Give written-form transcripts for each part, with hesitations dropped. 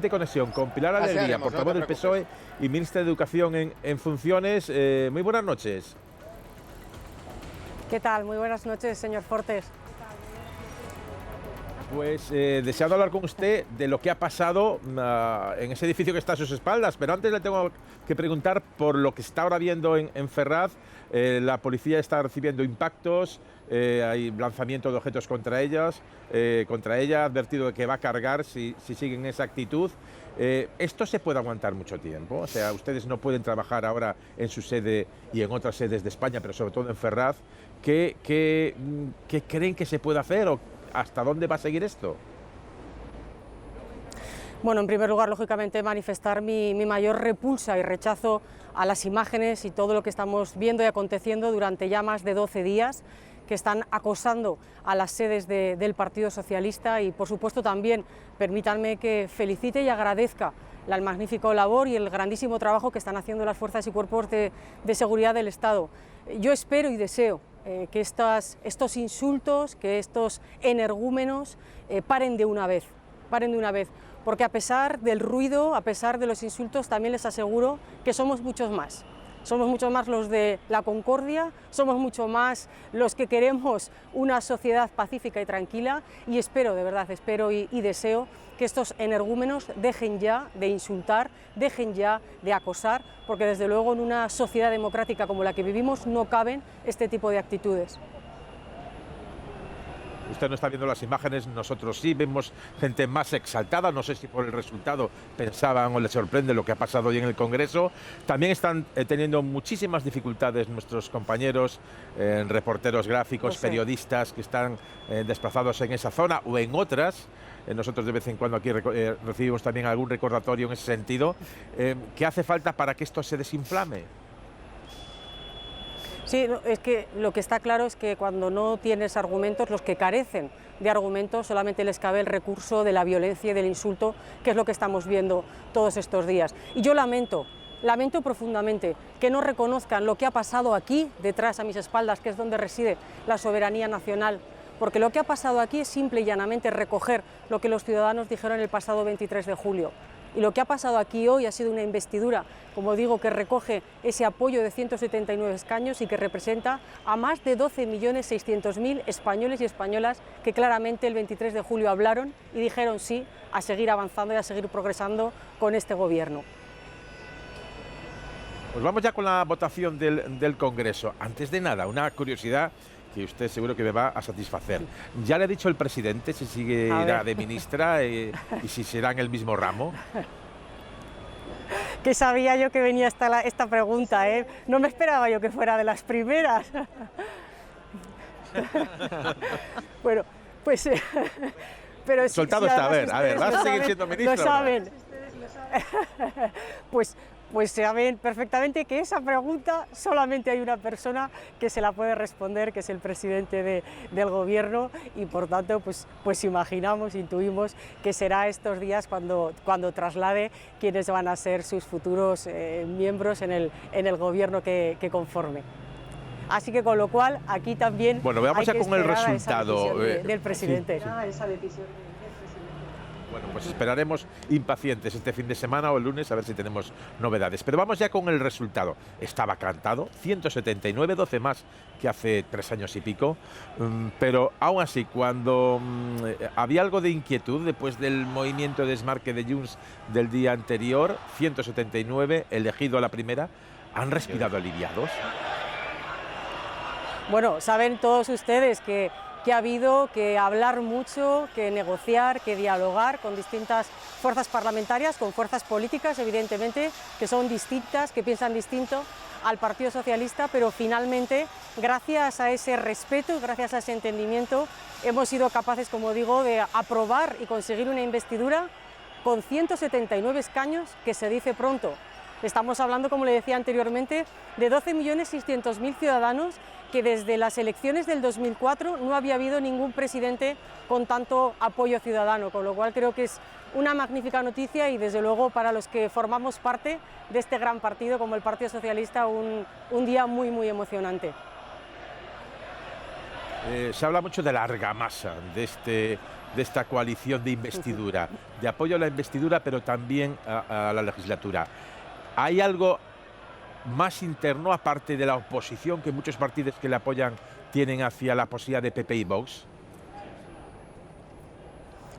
De conexión con Pilar Alegría, portavoz del PSOE y ministra de Educación en funciones. Muy buenas noches. ¿Qué tal? Muy buenas noches, señor Fortes. Pues deseando hablar con usted de lo que ha pasado en ese edificio que está a sus espaldas, pero antes le tengo que preguntar por lo que está ahora viendo en Ferraz. La policía está recibiendo impactos, hay lanzamiento de objetos contra ella, ha advertido de que va a cargar si siguen esa actitud. ¿Esto se puede aguantar mucho tiempo? O sea, ustedes no pueden trabajar ahora en su sede y en otras sedes de España, pero sobre todo en Ferraz. ¿Qué creen que se puede hacer o hasta dónde va a seguir esto? Bueno, en primer lugar, lógicamente, manifestar mi mayor repulsa y rechazo a las imágenes y todo lo que estamos viendo y aconteciendo durante ya más de 12 días, que están acosando a las sedes del Partido Socialista. Y, por supuesto, también permítanme que felicite y agradezca la magnífica labor y el grandísimo trabajo que están haciendo las fuerzas y cuerpos de seguridad del Estado. Yo espero y deseo que estos insultos, que estos energúmenos paren de una vez, porque a pesar del ruido, a pesar de los insultos, también les aseguro que somos muchos más. Somos mucho más los de la concordia, somos mucho más los que queremos una sociedad pacífica y tranquila, y espero, de verdad, espero y deseo que estos energúmenos dejen ya de insultar, dejen ya de acosar, porque desde luego en una sociedad democrática como la que vivimos no caben este tipo de actitudes. Usted no está viendo las imágenes, nosotros sí, vemos gente más exaltada, no sé si por el resultado pensaban o les sorprende lo que ha pasado hoy en el Congreso. También están teniendo muchísimas dificultades nuestros compañeros, reporteros gráficos, periodistas que están desplazados en esa zona o en otras. Nosotros de vez en cuando aquí recibimos también algún recordatorio en ese sentido. ¿Qué hace falta para que esto se desinflame? Sí, es que lo que está claro es que cuando no tienes argumentos, los que carecen de argumentos, solamente les cabe el recurso de la violencia y del insulto, que es lo que estamos viendo todos estos días. Y yo lamento profundamente que no reconozcan lo que ha pasado aquí, detrás a mis espaldas, que es donde reside la soberanía nacional, porque lo que ha pasado aquí es simple y llanamente recoger lo que los ciudadanos dijeron el pasado 23 de julio. Y lo que ha pasado aquí hoy ha sido una investidura, como digo, que recoge ese apoyo de 179 escaños y que representa a más de 12.600.000 españoles y españolas que claramente el 23 de julio hablaron y dijeron sí a seguir avanzando y a seguir progresando con este gobierno. Pues vamos ya con la votación del Congreso. Antes de nada, una curiosidad que usted seguro que me va a satisfacer. Ya le ha dicho el presidente si seguirá de ministra y si será en el mismo ramo. Que sabía yo que venía esta pregunta, ¿eh? No me esperaba yo que fuera de las primeras. Bueno, pues... pero soltado está, a ver, ¿vas a seguir siendo ministra? Lo saben. Pues saben perfectamente que esa pregunta solamente hay una persona que se la puede responder, que es el presidente del gobierno, y por tanto pues imaginamos, intuimos que será estos días cuando traslade quiénes van a ser sus futuros miembros en el gobierno que conforme. Así que con lo cual aquí también bueno, veamos ya con el resultado del presidente. Sí. Bueno, pues esperaremos impacientes este fin de semana o el lunes a ver si tenemos novedades. Pero vamos ya con el resultado. Estaba cantado, 179, 12 más que hace 3 años y pico. Pero aún así, cuando había algo de inquietud después del movimiento de desmarque de Junts del día anterior, 179, elegido a la primera, ¿han respirado aliviados? Bueno, saben todos ustedes que ha habido que hablar mucho, que negociar, que dialogar con distintas fuerzas parlamentarias, con fuerzas políticas, evidentemente, que son distintas, que piensan distinto al Partido Socialista, pero finalmente, gracias a ese respeto y gracias a ese entendimiento, hemos sido capaces, como digo, de aprobar y conseguir una investidura con 179 escaños, que se dice pronto. Estamos hablando, como le decía anteriormente, de 12.600.000 ciudadanos que desde las elecciones del 2004 no había habido ningún presidente con tanto apoyo ciudadano, con lo cual creo que es una magnífica noticia y desde luego para los que formamos parte de este gran partido como el Partido Socialista un día muy muy emocionante. Se habla mucho de la argamasa de este de esta coalición de investidura, de apoyo a la investidura, pero también a la legislatura. ¿Hay algo más interno, aparte de la oposición que muchos partidos que le apoyan tienen hacia la posibilidad de PP y Vox?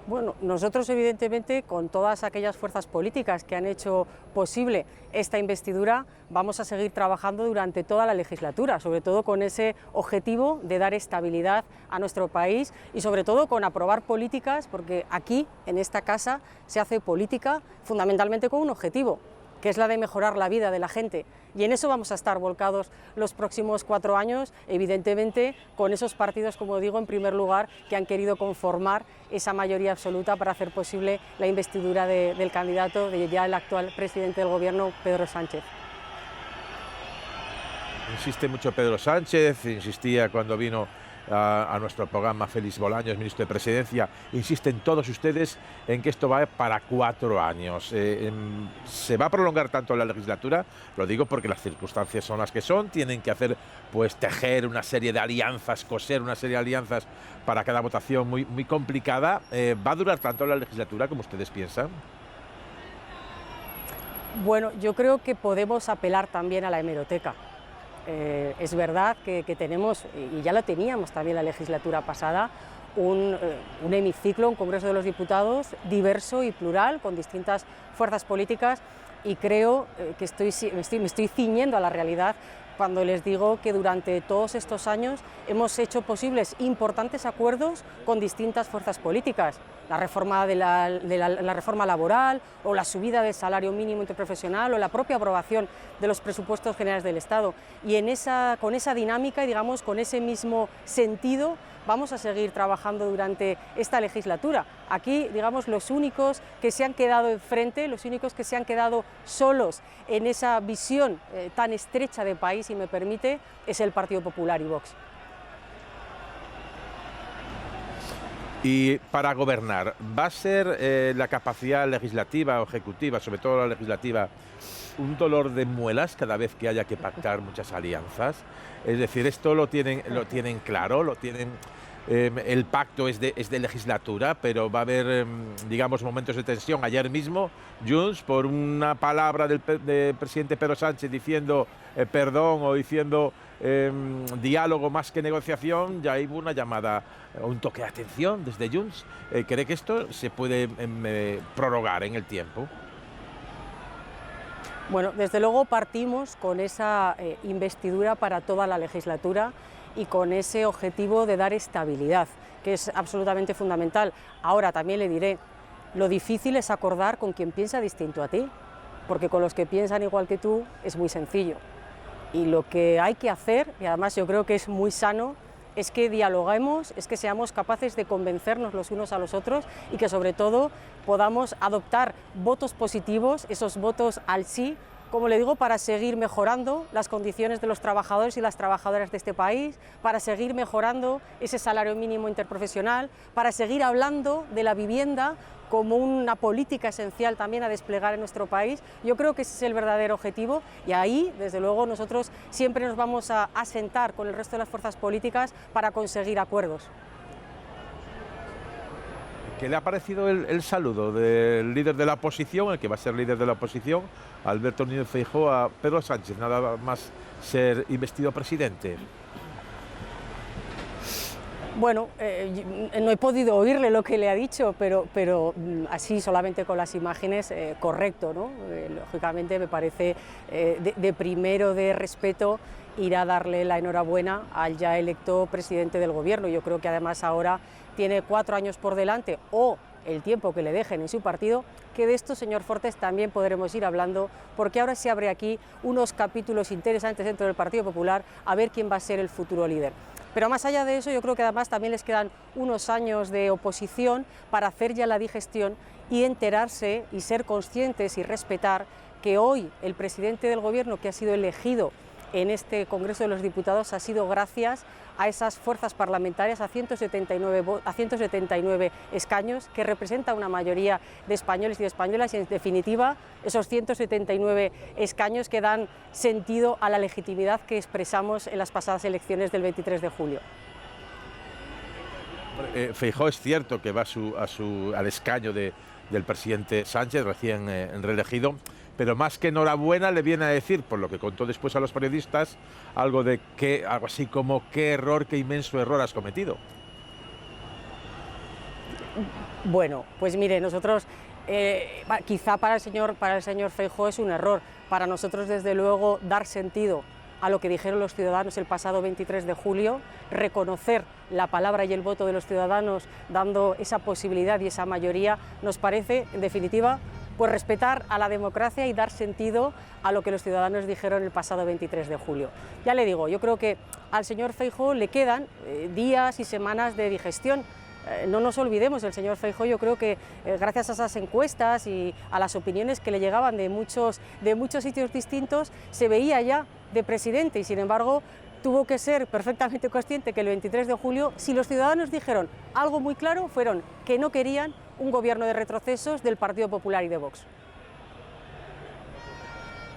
Bueno, nosotros evidentemente con todas aquellas fuerzas políticas que han hecho posible esta investidura vamos a seguir trabajando durante toda la legislatura, sobre todo con ese objetivo de dar estabilidad a nuestro país y sobre todo con aprobar políticas, porque aquí en esta casa se hace política fundamentalmente con un objetivo, que es la de mejorar la vida de la gente. Y en eso vamos a estar volcados los próximos 4 años, evidentemente con esos partidos, como digo, en primer lugar, que han querido conformar esa mayoría absoluta para hacer posible la investidura del candidato, de ya el actual presidente del Gobierno, Pedro Sánchez. Insiste mucho Pedro Sánchez, insistía cuando vino a nuestro programa Félix Bolaños, ministro de Presidencia, insisten todos ustedes en que esto va para 4 años. ¿Se va a prolongar tanto la legislatura? Lo digo porque las circunstancias son las que son, tienen que hacer, pues, tejer una serie de alianzas, coser una serie de alianzas para cada votación muy complicada. ¿Va a durar tanto la legislatura como ustedes piensan? Bueno, yo creo que podemos apelar también a la hemeroteca. Es verdad que tenemos, y ya lo teníamos también la legislatura pasada, un hemiciclo, un Congreso de los Diputados diverso y plural, con distintas fuerzas políticas, y creo que me estoy ciñendo a la realidad cuando les digo que durante todos estos años hemos hecho posibles importantes acuerdos con distintas fuerzas políticas. La reforma la reforma laboral, o la subida del salario mínimo interprofesional, o la propia aprobación de los presupuestos generales del Estado. Y con esa dinámica y, digamos, con ese mismo sentido vamos a seguir trabajando durante esta legislatura. Aquí, digamos, los únicos que se han quedado enfrente, los únicos que se han quedado solos en esa visión tan estrecha de país, si me permite, es el Partido Popular y Vox. Y para gobernar, ¿va a ser la capacidad legislativa o ejecutiva, sobre todo la legislativa, un dolor de muelas cada vez que haya que pactar muchas alianzas? Es decir, esto lo tienen claro, lo tienen. El pacto es de legislatura, pero va a haber, digamos, momentos de tensión. Ayer mismo, Junts, por una palabra del presidente Pedro Sánchez diciendo perdón o diciendo diálogo más que negociación, ya hubo una llamada, un toque de atención desde Junts. ¿Cree que esto se puede prorrogar en el tiempo? Bueno, desde luego partimos con esa investidura para toda la legislatura y con ese objetivo de dar estabilidad, que es absolutamente fundamental. Ahora también le diré, lo difícil es acordar con quien piensa distinto a ti, porque con los que piensan igual que tú es muy sencillo. Y lo que hay que hacer, y además yo creo que es muy sano, es que dialoguemos, es que seamos capaces de convencernos los unos a los otros y que sobre todo podamos adoptar votos positivos, esos votos al sí, como le digo, para seguir mejorando las condiciones de los trabajadores y las trabajadoras de este país, para seguir mejorando ese salario mínimo interprofesional, para seguir hablando de la vivienda como una política esencial también a desplegar en nuestro país. Yo creo que ese es el verdadero objetivo y ahí, desde luego, nosotros siempre nos vamos a sentar con el resto de las fuerzas políticas para conseguir acuerdos. ¿Qué le ha parecido el saludo del líder de la oposición, el que va a ser líder de la oposición, Alberto Núñez Feijóo, a Pedro Sánchez, nada más ser investido presidente? Bueno, no he podido oírle lo que le ha dicho, pero así solamente con las imágenes, correcto, ¿no? Lógicamente me parece de primero de respeto ir a darle la enhorabuena al ya electo presidente del Gobierno. Yo creo que además ahora tiene 4 años por delante, o el tiempo que le dejen en su partido, que de esto, señor Fortes, también podremos ir hablando, porque ahora se abre aquí unos capítulos interesantes dentro del Partido Popular, a ver quién va a ser el futuro líder. Pero más allá de eso, yo creo que además también les quedan unos años de oposición para hacer ya la digestión y enterarse y ser conscientes y respetar que hoy el presidente del Gobierno, que ha sido elegido en este Congreso de los Diputados, ha sido gracias a esas fuerzas parlamentarias, a 179 escaños, que representa una mayoría de españoles y de españolas, y en definitiva esos 179 escaños que dan sentido a la legitimidad que expresamos en las pasadas elecciones del 23 de julio. Feijóo es cierto que va al escaño del presidente Sánchez, recién reelegido, pero más que enhorabuena le viene a decir, por lo que contó después a los periodistas, algo así como qué error, qué inmenso error has cometido. Bueno, pues mire, nosotros quizá para el señor Feijóo es un error. Para nosotros, desde luego, dar sentido a lo que dijeron los ciudadanos el pasado 23 de julio, reconocer la palabra y el voto de los ciudadanos, dando esa posibilidad y esa mayoría, nos parece, en definitiva, pues respetar a la democracia y dar sentido a lo que los ciudadanos dijeron el pasado 23 de julio. Ya le digo, yo creo que al señor Feijóo le quedan días y semanas de digestión. No nos olvidemos, el señor Feijóo, yo creo que gracias a esas encuestas y a las opiniones que le llegaban de muchos sitios distintos, se veía ya de presidente y sin embargo tuvo que ser perfectamente consciente que el 23 de julio, si los ciudadanos dijeron algo muy claro, fueron que no querían un gobierno de retrocesos del Partido Popular y de Vox.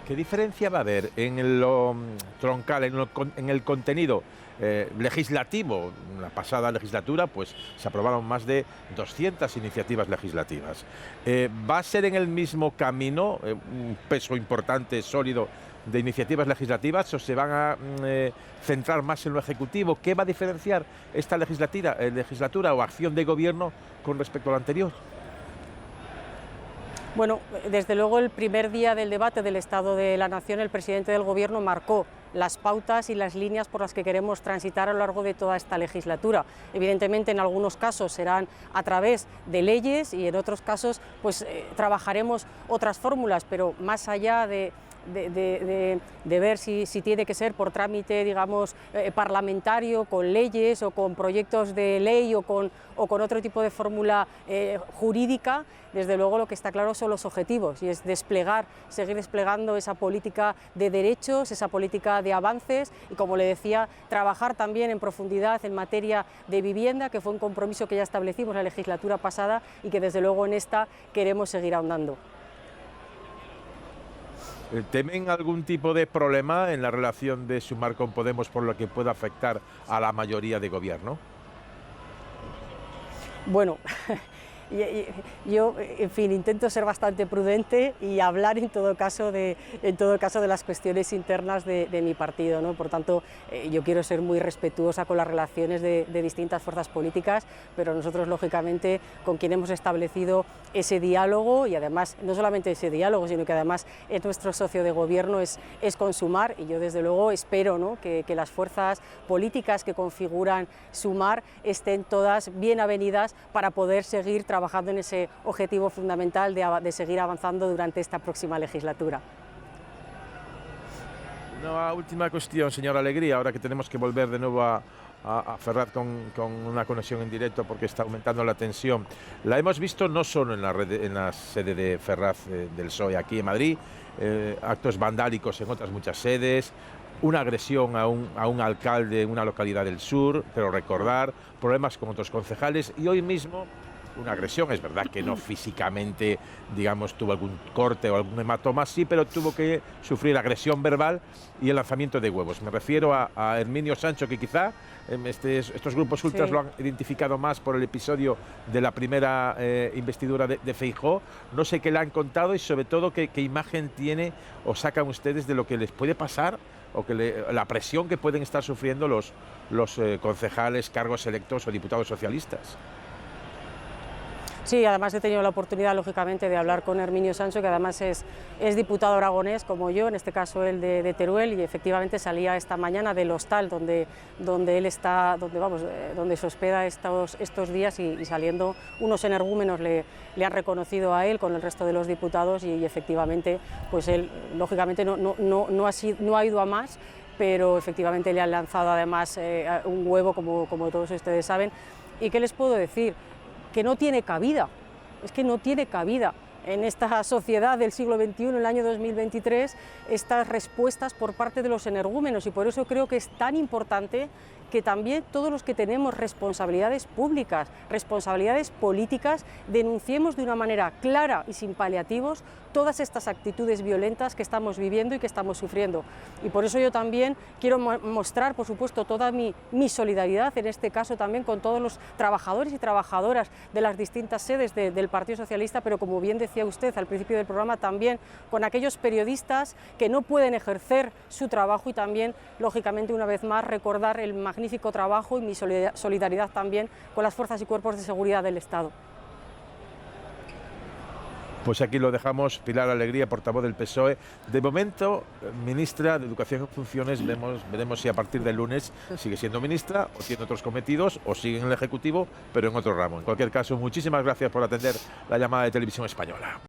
¿Qué diferencia va a haber en lo troncal, en el contenido legislativo? En la pasada legislatura pues se aprobaron más de 200 iniciativas legislativas. ¿Va a ser en el mismo camino un peso importante, sólido, de iniciativas legislativas o se van a centrar más en lo ejecutivo? ¿Qué va a diferenciar esta legislatura o acción de gobierno con respecto a la anterior? Bueno, desde luego el primer día del debate del Estado de la Nación, el presidente del Gobierno marcó las pautas y las líneas por las que queremos transitar a lo largo de toda esta legislatura. Evidentemente, en algunos casos serán a través de leyes y en otros casos pues trabajaremos otras fórmulas, pero más allá de ver si tiene que ser por trámite, digamos, parlamentario, con leyes o con proyectos de ley o con otro tipo de fórmula jurídica. Desde luego lo que está claro son los objetivos y es seguir desplegando esa política de derechos, esa política de avances y, como le decía, trabajar también en profundidad en materia de vivienda, que fue un compromiso que ya establecimos la legislatura pasada y que desde luego en esta queremos seguir ahondando. ¿Temen algún tipo de problema en la relación de Sumar con Podemos por lo que pueda afectar a la mayoría de gobierno? Bueno, yo, en fin, intento ser bastante prudente y hablar en todo caso de las cuestiones internas de mi partido, ¿no? Por tanto, yo quiero ser muy respetuosa con las relaciones de distintas fuerzas políticas, pero nosotros, lógicamente, con quien hemos establecido ese diálogo y además, no solamente ese diálogo, sino que además es nuestro socio de gobierno, es con Sumar, y yo desde luego espero, ¿no?, que las fuerzas políticas que configuran Sumar estén todas bien avenidas para poder seguir trabajando en ese objetivo fundamental de seguir avanzando durante esta próxima legislatura. Una última cuestión, señora Alegría, ahora que tenemos que volver de nuevo a Ferraz con una conexión en directo porque está aumentando la tensión. La hemos visto no solo en la sede de Ferraz del PSOE aquí en Madrid, actos vandálicos en otras muchas sedes, una agresión a un alcalde en una localidad del sur, pero recordar problemas con otros concejales y hoy mismo una agresión, es verdad que no físicamente, digamos, tuvo algún corte o algún hematoma, sí, pero tuvo que sufrir agresión verbal y el lanzamiento de huevos. Me refiero a Herminio Sancho, que quizá estos grupos ultras sí lo han identificado más por el episodio de la primera investidura de Feijóo. No sé qué le han contado y sobre todo qué imagen tiene o sacan ustedes de lo que les puede pasar o la presión que pueden estar sufriendo los concejales, cargos electos o diputados socialistas. Sí, además he tenido la oportunidad, lógicamente, de hablar con Herminio Sancho, que además es diputado aragonés como yo, en este caso él de Teruel, y efectivamente salía esta mañana del hostal donde él está, donde se hospeda estos días y saliendo unos energúmenos le han reconocido a él con el resto de los diputados y efectivamente pues él lógicamente no ha ido a más, pero efectivamente le han lanzado además un huevo como todos ustedes saben. ¿Y qué les puedo decir? Que no tiene cabida, es que no tiene cabida en esta sociedad del siglo XXI, en el año 2023, estas respuestas por parte de los energúmenos, y por eso creo que es tan importante que también todos los que tenemos responsabilidades públicas, responsabilidades políticas, denunciemos de una manera clara y sin paliativos todas estas actitudes violentas que estamos viviendo y que estamos sufriendo. Y por eso yo también quiero mostrar, por supuesto, toda mi solidaridad, en este caso también con todos los trabajadores y trabajadoras de las distintas sedes del Partido Socialista, pero como bien decía usted al principio del programa, también con aquellos periodistas que no pueden ejercer su trabajo, y también, lógicamente, una vez más, recordar el magnífico trabajo y mi solidaridad también con las fuerzas y cuerpos de seguridad del Estado. Pues aquí lo dejamos. Pilar Alegría, portavoz del PSOE. De momento, ministra de Educación en funciones. Veremos si a partir del lunes sigue siendo ministra o tiene otros cometidos o sigue en el Ejecutivo, pero en otro ramo. En cualquier caso, muchísimas gracias por atender la llamada de Televisión Española.